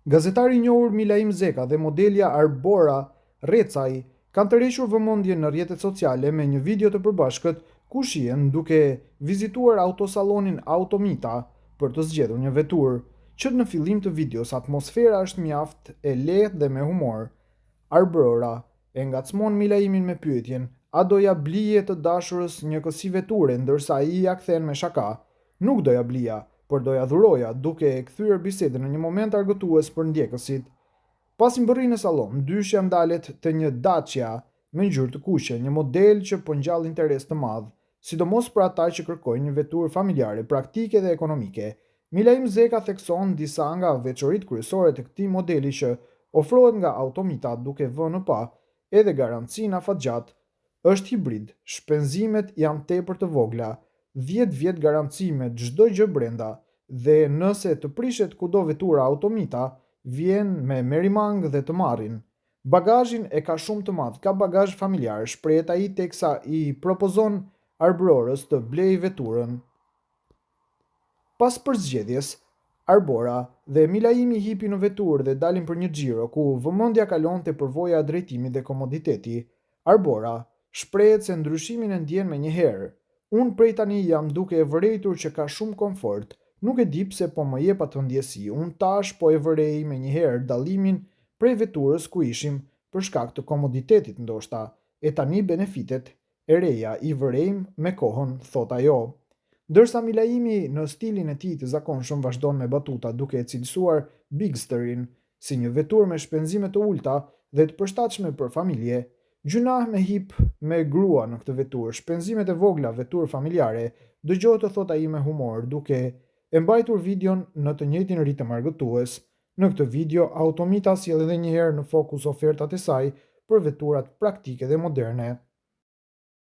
Gazetari i njohur Milaim Zeka dhe modelja Arbora Recai kanë tërhequr vëmendjen në rrjetet sociale me një video të përbashkët ku shihen duke vizituar autosallonin Automita për të zgjedhur një veturë, që në fillim të videos atmosfera është mjaft e lehtë dhe me humor. Arbora e ngacmon Milaimin me pyetjen: "A doja blije të dashurës një kësi veture?", ndërsa ai ja kthen me shaka: "Nuk doja blija, por doja dhuroja", duke e kthyer bisedën në një moment argëtues për ndjekësit. Pasi mbërri në sallon, ndyshja ndalet të një Dacia me ngjyrë të kuqe, një model që po ngjall interes të madh, sidomos për ata që kërkojnë një veturë familjare, praktike dhe ekonomike. Milaim Zeka thekson disa nga veçoritë kryesore të këtij modeli që ofrohet nga Automita, duke vënë pa edhe garancinë afatgjatë. Është hibrid, shpenzimet janë tepër të vogla, 10 vjet garanci me çdo gjë brenda, dhe nëse të prishet kudo vetura Automita, vjen me merimang dhe të marrin. Bagazhin e ka shumë të madh, ka bagazh familjar, shprehet ai teksa i propozon Arborës të blej veturën. Pas përzgjedhjes, Arbora dhe Milaimi hipi në veturë dhe dalin për një xhiro ku vëmendja kalon te përvoja e drejtimit dhe komoditeti. Arbora shprehet se ndryshimin e ndjen me njëherë. Unë prej tani jam duke e vërejtur që ka shumë komfort, nuk e di pse po më jep atë ndjesi, unë tash po e vërej me njëherë dallimin prej veturës ku ishim për shkak të komoditetit ndoshta, e tani benefitet e reja i vërejmë me kohën, thot ajo. Ndërsa Milaimi në stilin e tij të zakonshëm vazhdon me batuta duke e cilësuar Bigsterin si një veturë me shpenzime të ulta dhe të përshtatshme për familje. Gjunah me hip me grua në këtë veturë, shpenzimet e vogla veturë familjare, dëgjohet të thot ai me humor, duke e mbajtur videon në të njëjtin ritëm argëtues. Në këtë video, Automita sjell edhe një herë në fokus ofertat e saj për veturat praktike dhe moderne.